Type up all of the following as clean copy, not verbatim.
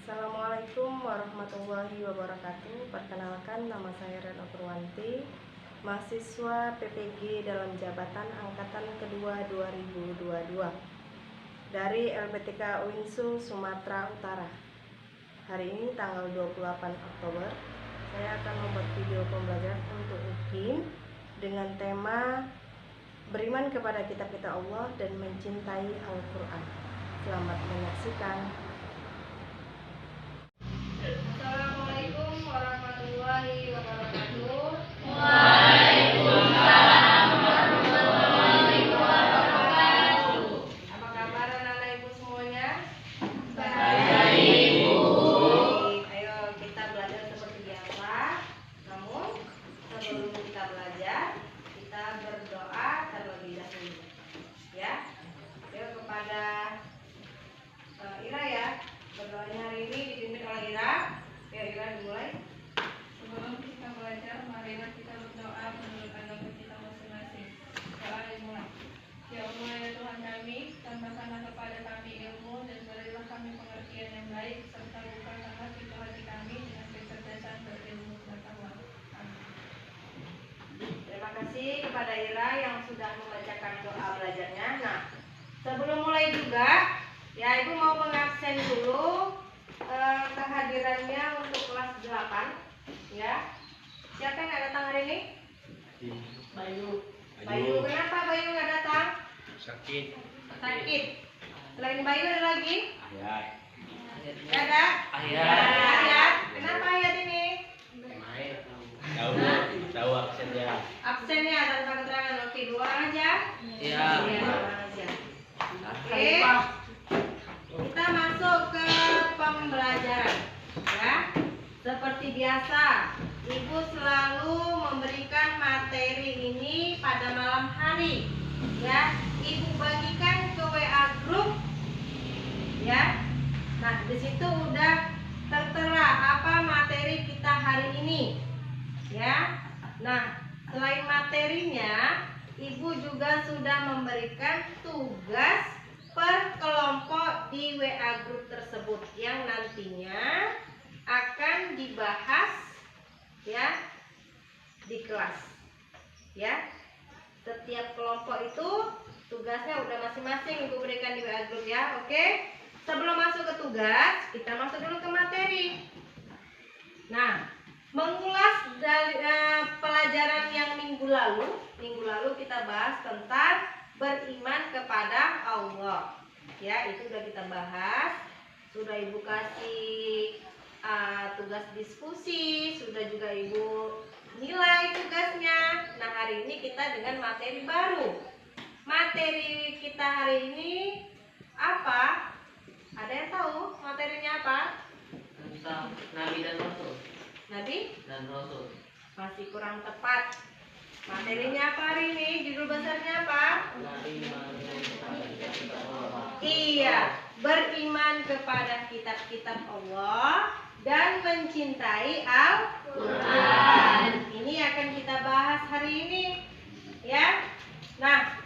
Assalamualaikum warahmatullahi wabarakatuh. Perkenalkan, nama saya Reno Purwanti, mahasiswa PPG dalam jabatan angkatan kedua 2022 dari LPTK UINSU Sumatera Utara. Hari ini tanggal 28 Oktober, saya akan membuat video pembelajaran untuk UKIN dengan tema beriman kepada kitab-kitab Allah dan mencintai Al-Quran. Selamat menyaksikan. Assalamualaikum warahmatullahi wabarakatuh. Waalaikumsalam warahmatullahi wabarakatuh. Apa kabar anak-anak ibu semuanya? Baik, Ibu. Ayo kita belajar seperti biasa. Namun sebelum kita belajar, kita berdoa terlebih dahulu. Ya. Ayo kepada Ira ya. Berdoanya hari ini dipimpin oleh Ira. Ya, Ira dimulai. Sebelum kita belajar, marilah kita berdoa menurut agama kita masing-masing. Doa dimulai. Ya Allah, ya Tuhan kami, tambahkanlah kepada kami ilmu dan berilah kami pengertian yang baik, serta bukakanlah pintu hati kami dengan kecerdasan berilmu pengetahuan. Amin. Terima kasih kepada Ira yang sudah membacakan doa belajarnya. Nah, sebelum mulai juga, ya Ibu mau mengabsen dulu kehadirannya untuk kelas 8. Ya. Siapa yang nggak datang hari ini? Bayu. Kenapa Bayu nggak datang? Sakit. Selain Bayu ada lagi? Ayat. Nggak ada? Ayat. Kenapa Ayat ini? Main. Tahu absennya. Absennya tanpa keterangan. Oke, 2 orang aja. Iya. 2 orang aja. Oke. Kita masuk ke pembelajaran. Ya. Seperti biasa, Ibu selalu memberikan materi ini pada malam hari. Ya, Ibu bagikan ke WA grup. Ya. Nah, di situ udah tertera apa materi kita hari ini. Ya. Nah, selain materinya, Ibu juga sudah memberikan tugas per kelompok di WA grup tersebut yang nantinya akan dibahas ya di kelas. Ya. Setiap kelompok itu tugasnya udah masing-masing Ibu berikan di WA grup ya. Oke. Sebelum masuk ke tugas, kita masuk dulu ke materi. Nah, mengulas dari pelajaran yang minggu lalu kita bahas tentang beriman kepada Allah. Ya, itu sudah kita bahas. Sudah Ibu kasih tugas diskusi, sudah juga Ibu nilai tugasnya. Nah, hari ini kita dengan materi baru. Materi kita hari ini apa? Ada yang tahu materinya apa? Tentang Nabi dan Rasul. Nabi Dan Rasul. masih kurang tepat. Materinya apa hari ini? Judul besarnya apa? Iya, beriman kepada kitab-kitab Allah dan mencintai Al-Quran. Ini akan kita bahas hari ini. Ya. Nah,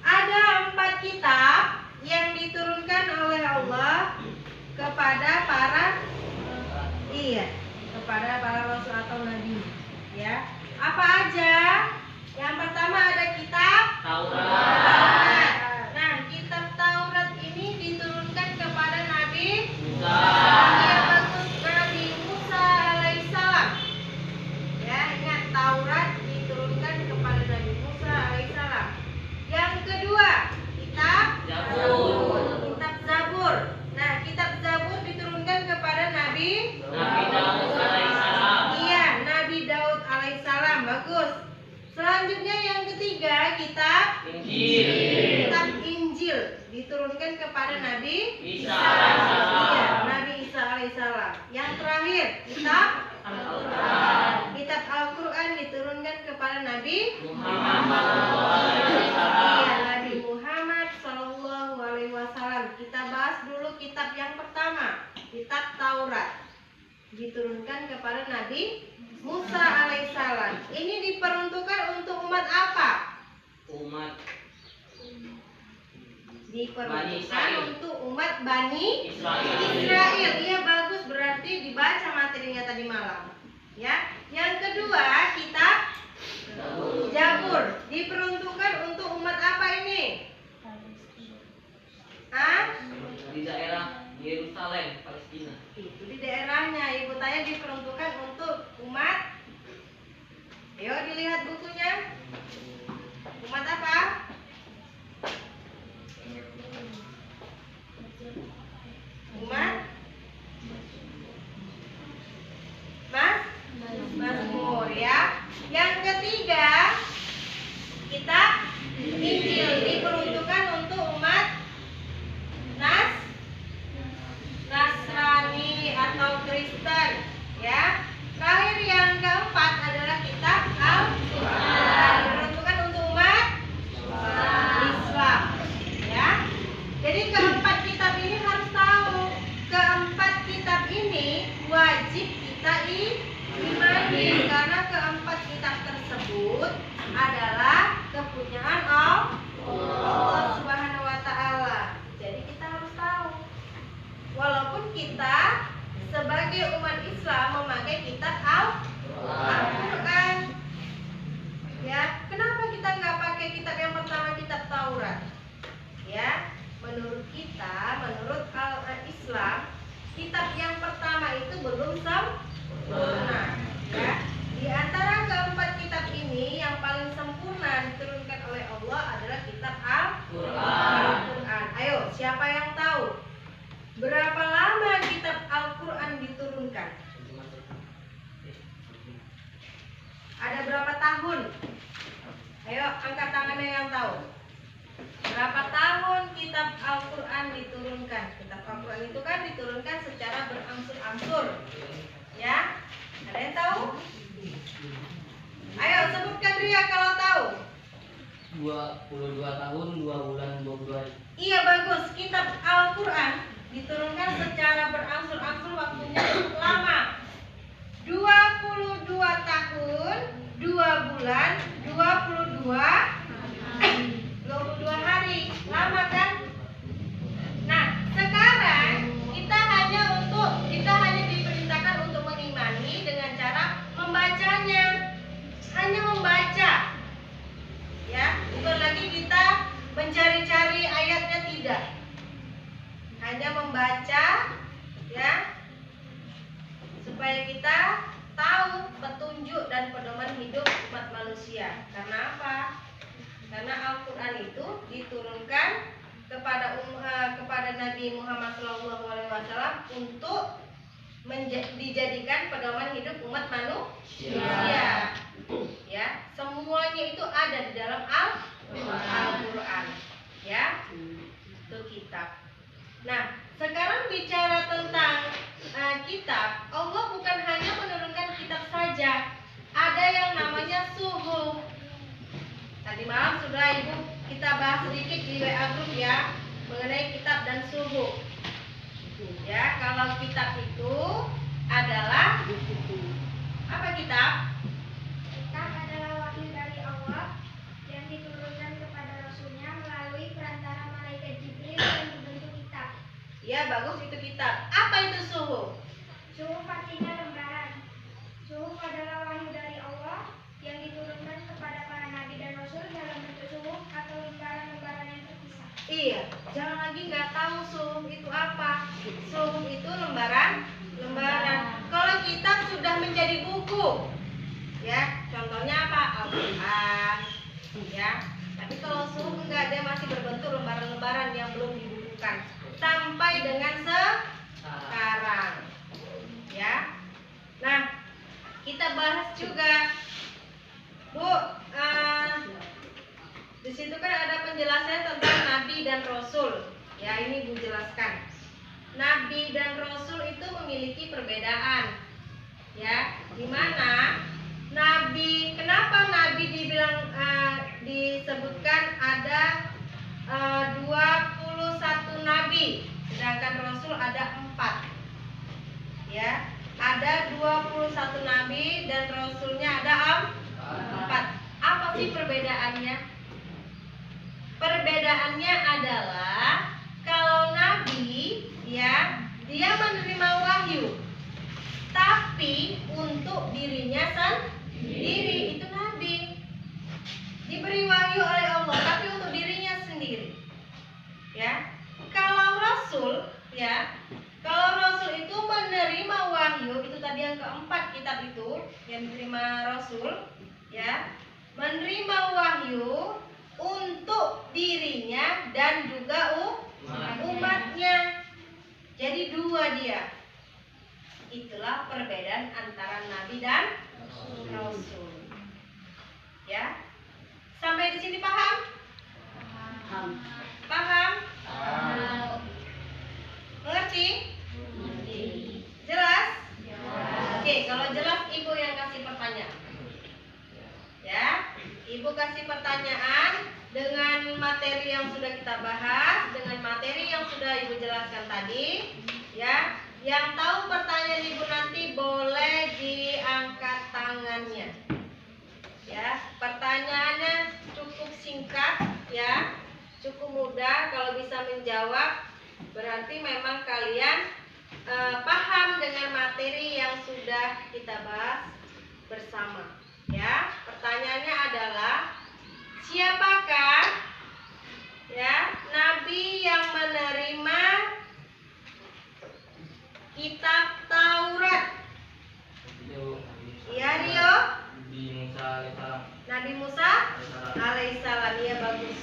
ada 4 kitab yang diturunkan oleh Allah kepada para rasul atau nabi. Ya. Apa aja? Yang pertama ada kitab Taurat. Nah, kitab Taurat ini diturunkan kepada Nabi Musa. Ya, bagus, Nabi Musa alaihissalam. Ya, ingat Taurat diturunkan kepada Nabi Musa alaihissalam. Yang kedua, kitab Zabur. Kitab Zabur. Nah, kitab Zabur diturunkan kepada Nabi Daud alaihissalam. Iya, Nabi Daud alaihissalam. Bagus. Selanjutnya yang ketiga, kitab Injil. Kitab Injil diturunkan kepada Nabi Isa alaihissalam. Iya, Nabi Isa alaihissalam. Yang terakhir, kitab Al-Quran. Kitab Al-Quran diturunkan kepada Nabi Muhammad sallallahu alaihi wasallam. Iya, Nabi Muhammad sallallahu alaihi wasallam. Kita bahas dulu kitab yang pertama, kitab Taurat. Diturunkan kepada Nabi Musa alaihissalam. Ini diperuntukkan untuk umat apa? Umat Diperuntukkan untuk umat Bani Israel. Israel. Iya, bagus, berarti dibaca materinya tadi malam. Ya. Yang kedua, kitab Zabur. Diperuntukkan untuk umat apa ini? Di daerah Yerusalem, Palestina. Itu di daerahnya. Ibu tanya diperuntukkan untuk umat. Ayo dilihat bukunya. Umat apa? Umat Mazmur ya. Yang ketiga, kitab Injil diperuntukkan untuk umat Nasrani atau Kristen ya. Terakhir yang keempat adalah kitab Al-Quran, diperuntukkan untuk umat Islam ya. Jadi keempat kitab ini harus tahu. Keempat kitab ini wajib kita imani karena keempat kitab tersebut adalah kepunyaan Allah Subhanahu wa taala. Jadi kita harus tahu. Walaupun kita sebagai umat Islam memakai kitab Al-Quran. Ya, kenapa kita nggak pakai kitab yang pertama, kitab Taurat? Ya, menurut kita, menurut Islam, kitab yang pertama itu belum sempurna. Ya, di antara keempat kitab ini yang paling sempurna diturunkan oleh Allah adalah kitab Al-Quran. Ayo, siapa yang tahu berapa lama kitab Al-Quran diturunkan? Ada berapa tahun? Ayo, angkat tangannya yang tahu. Berapa tahun kitab Al-Quran diturunkan? Kitab Al-Quran itu kan diturunkan secara berangsur-angsur. Ya? Ada yang tahu? Ayo, sebutkan Ria kalau tahu. 22 tahun, 2 bulan, 22 hari. Iya, bagus. Kitab Al-Quran diturunkan secara berangsur-angsur, waktunya cukup lama. 22 tahun, 2 bulan, 22 hari. Lama kan? Nah, sekarang kita hanya diperintahkan untuk mengimani dengan cara membacanya. Hanya membaca. Ya, bukan lagi kita mencari-cari ayatnya, tidak. Hanya membaca ya, supaya kita tahu petunjuk dan pedoman hidup umat manusia. Karena apa? Karena Al-Quran itu diturunkan kepada Nabi Muhammad SAW untuk dijadikan pedoman hidup umat manusia. Ya, semuanya itu ada di dalam Al-Quran. Ya, itu kitab. Nah, sekarang bicara tentang kitab, Allah bukan hanya menurunkan kitab saja. Ada yang namanya suhuf. Tadi malam sudah Ibu kita bahas sedikit di WA group ya, mengenai kitab dan suhuf. Ya, kalau kitab itu adalah apa kitab? Kitab adalah wahyu dari Allah yang diturunkan kepada Rasulnya melalui perantara malaikat Jibril yang berbentuk kitab. Ya, bagus, itu kitab. Apa itu suhuf? Suhuf artinya lembaran. Suhuf adalah wahyu dari Allah yang diturunkan kepada para nabi dan rasul dalam bentuk suhuf atau lembaran-lembaran yang terpisah. Iya, jangan lagi nggak tahu suhuf itu apa. Suhuf itu lembaran. Kalau kitab sudah menjadi buku, ya, contohnya apa? Al-Quran, ya. Tapi kalau suhuf enggak, dia masih berbentuk lembaran-lembaran yang belum dibukukan sampai dengan sekarang, ya. Nah, kita bahas juga, Bu. Di situ kan ada penjelasan tentang Nabi dan Rasul. Ya, ini Bu jelaskan. Nabi dan Rasul itu memiliki perbedaan. Ya, di mana kenapa Nabi disebutkan ada 21 Nabi, sedangkan Rasul ada 4. Ya, ada 21 Nabi dan Rasulnya ada 4. Apa sih perbedaannya? perbedaannya adalah kalau Nabi ya, dia menerima wahyu, tapi untuk dirinya sendiri. Itu Nabi diberi wahyu oleh Allah, tapi untuk dirinya sendiri. Ya, kalau Rasul ya, kalau Rasul itu menerima wahyu, itu tadi yang keempat kitab itu yang diterima Rasul ya, menerima wahyu untuk dirinya dan juga umatnya. Jadi dua dia. Itulah perbedaan antara Nabi dan Rasul. Ya, sampai di sini paham? Paham? Mengerti? Jelas? Oke, kalau jelas ibu yang kasih pertanyaan. Ya, ibu kasih pertanyaan dengan materi yang sudah kita bahas, dengan materi yang sudah ibu jelaskan tadi. Ya, yang tahu pertanyaan ibu nanti boleh diangkat tangannya. Ya, pertanyaannya cukup singkat, ya, cukup mudah. Kalau bisa menjawab, berarti memang kalian paham dengan materi yang sudah kita bahas bersama. Ya, pertanyaannya adalah siapakah ya nabi yang menerima kitab Taurat? Iya, Rio. Nabi Musa alaihissalam. Iya, bagus.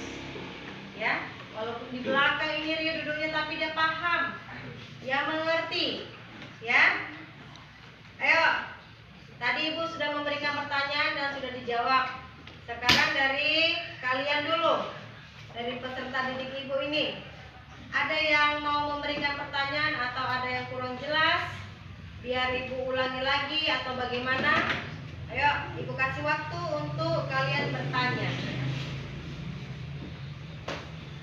Ya, walaupun di belakang ini Rio duduknya, tapi dia paham, dia mengerti. Ya, ayo. Tadi ibu sudah memberikan pertanyaan dan sudah dijawab. Sekarang dari kalian dulu, dari peserta didik ibu ini, ada yang mau memberikan pertanyaan atau ada yang kurang jelas? Biar ibu ulangi lagi atau bagaimana? Ayo, ibu kasih waktu untuk kalian bertanya.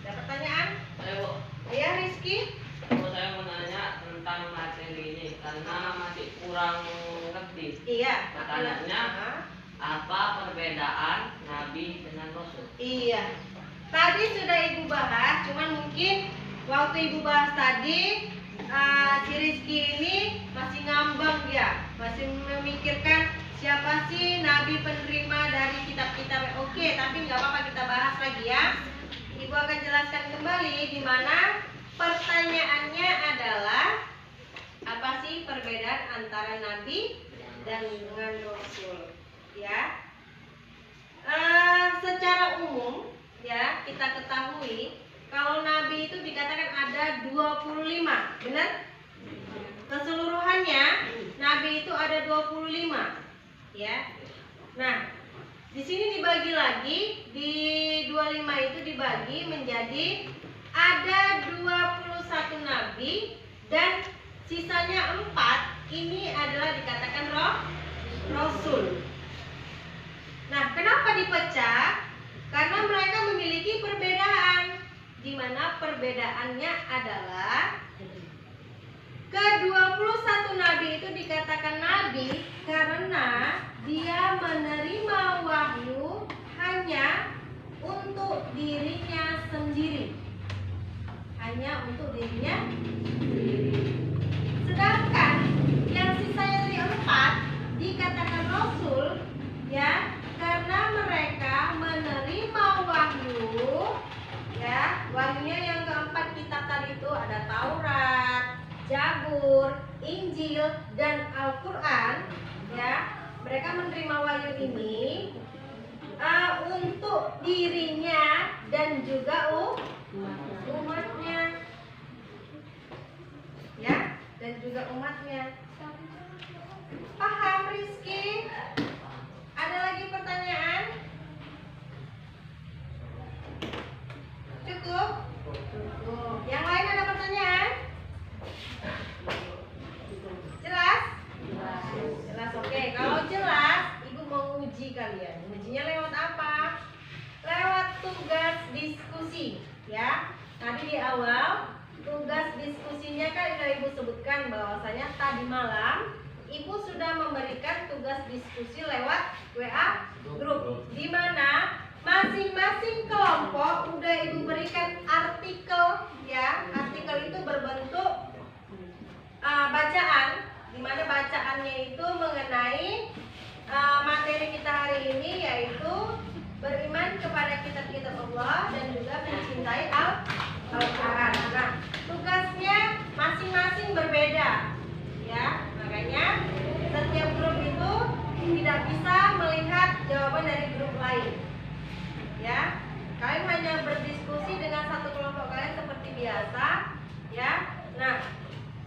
Ada pertanyaan? Ayo, Ya, Rizky. saya mau nanya tentang materi ini karena masih kurang ngerti. Iya. Pertanyaannya, apa perbedaan Nabi dengan Rasul? Iya. Tadi sudah ibu bahas, cuman mungkin waktu ibu bahas tadi si Rizky ini masih ngambang dia, masih memikirkan siapa sih Nabi penerima dari kitab-kitab. Oke, tapi nggak apa-apa, kita bahas lagi ya. Ibu akan jelaskan kembali di mana pertanyaannya adalah apa sih perbedaan antara Nabi dan dengan Rasul, ya. Secara umum ya kita ketahui kalau Nabi itu dikatakan ada 25, benar? Keseluruhannya Nabi itu ada 25, ya. Nah, di sini dibagi lagi, di 25 itu dibagi menjadi ada 21 Nabi dan sisanya 4 ini adalah dikatakan Rasul. Nah, kenapa dipecah? Karena mereka memiliki perbedaan, di mana perbedaannya adalah ke-21 Nabi itu dikatakan Nabi karena dia menerima wahyu hanya untuk dirinya sendiri. Hanya untuk dirinya sendiri. Sedangkan yang sisanya dari 4 dikatakan Rasul, ya, karena mereka menerima wahyu, ya, wahyunya yang keempat kitab tadi itu ada Taurat, Zabur, Injil, dan Al-Quran, ya. Mereka menerima wahyu ini untuk dirinya dan juga umatnya, ya, dan juga umatnya. Paham, Rizky? Ada lagi pertanyaan? Cukup? Cukup. Yang lain ada pertanyaan? Jelas? Jelas, oke. Kalau jelas, ibu mau uji kalian. Ujinya lewat apa? Lewat tugas diskusi, ya. Tadi di awal tugas diskusinya kan sudah ibu sebutkan bahwasanya tadi malam ibu sudah memberikan tugas diskusi lewat WA grup, di mana Masing-masing kelompok udah Ibu berikan artikel ya. Artikel itu berbentuk bacaan, di mana bacaannya itu mengenai materi kita hari ini, yaitu beriman kepada kitab-kitab Allah dan juga mencintai Al-Quran. Nah, tugasnya masing-masing berbeda ya. Makanya setiap grup itu tidak bisa melihat jawaban dari grup lain. Ya, kalian hanya berdiskusi dengan satu kelompok kalian seperti biasa ya. Nah,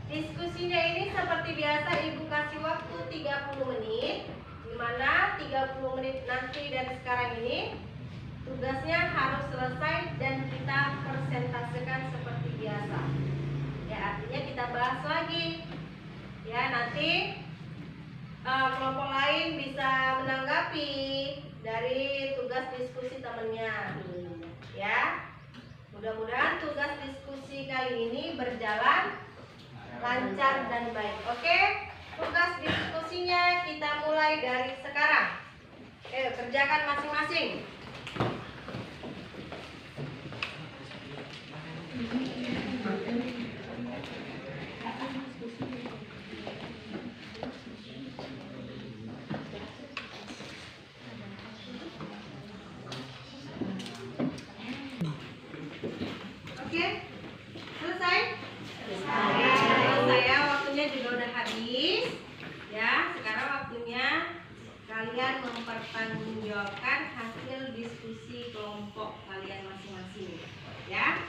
diskusinya ini seperti biasa Ibu kasih waktu 30 menit, di mana 30 menit nanti dari sekarang ini tugasnya harus selesai dan kita persentasekan seperti biasa. Ya, artinya kita bahas lagi. Ya, nanti kelompok lain bisa menanggapi dari tugas diskusi temannya. Ya, mudah-mudahan tugas diskusi kali ini berjalan lancar dan baik. Oke, tugas diskusinya kita mulai dari sekarang. Kerjakan masing-masing. Oke, selesai? Selesai ya, waktunya juga udah habis. Ya, sekarang waktunya kalian mempertanggungjawabkan hasil diskusi kelompok kalian masing-masing. Ya.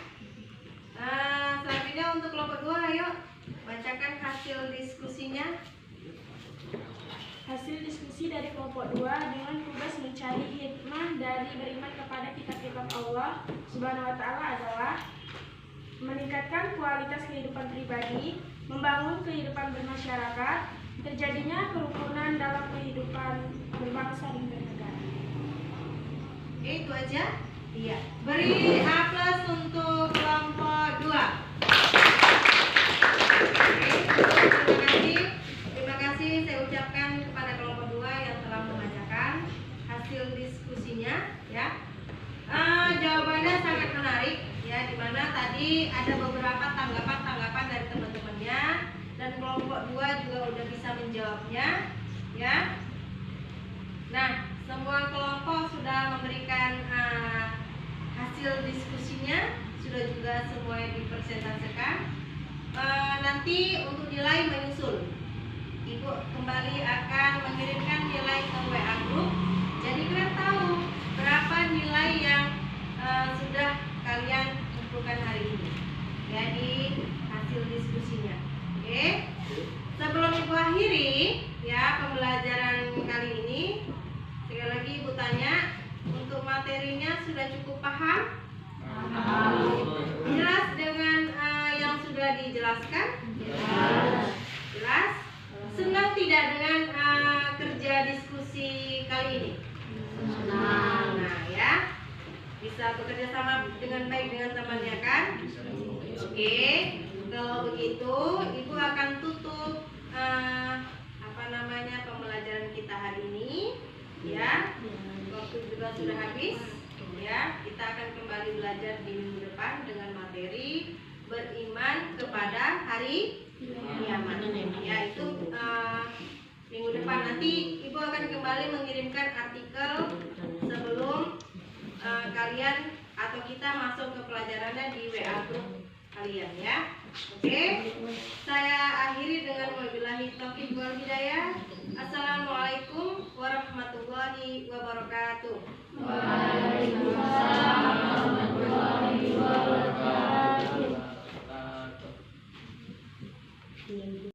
Selanjutnya untuk kelompok 2, ayo bacakan hasil diskusinya. Hasil diskusi dari kelompok 2 dengan tugas mencari hikmah dari beriman kepada kitab-kitab Allah Subhanahu wa Ta'ala adalah meningkatkan kualitas kehidupan pribadi, membangun kehidupan bermasyarakat, terjadinya kerukunan dalam kehidupan berbangsa dan bernegara. Oke, itu aja. Iya. Beri A+ untuk kelompok 2. Terima kasih saya ucapkan kepada kelompok 2 yang telah membacakan hasil diskusinya ya. Jawabannya sangat menarik ya, dimana tadi ada beberapa tanggapan dari teman-temannya dan kelompok 2 juga udah bisa menjawabnya ya. Nah, semua kelompok sudah memberikan hasil diskusinya, sudah juga semuanya dipresentasikan. Nanti untuk nilai menyusul, Ibu kembali akan mengirimkan nilai ke WA group. Jadi kalian tahu berapa nilai yang sudah kalian kumpulkan hari ini ya di hasil diskusinya. Oke. Sebelum Ibu akhiri ya pembelajaran kali ini, sekali lagi Ibu tanya, untuk materinya sudah cukup paham? Jelas dengan yang sudah dijelaskan? Jelas? Senang tidak dengan kerja diskusi kali ini? Nah ya, bisa bekerja sama dengan baik dengan temannya kan? Oke, kalau begitu Ibu akan tutup pembelajaran kita hari ini ya. Waktu juga sudah habis ya. Kita akan kembali belajar di minggu depan dengan materi beriman kepada hari kiamat ya. Itu minggu depan. Nanti Ibu akan kembali mengirimkan artikel sebelum kalian atau kita masuk ke pelajarannya di WA group kalian ya. Oke, saya akhiri dengan wabillahi taufiq wal hidayah. Assalamualaikum warahmatullahi wabarakatuh.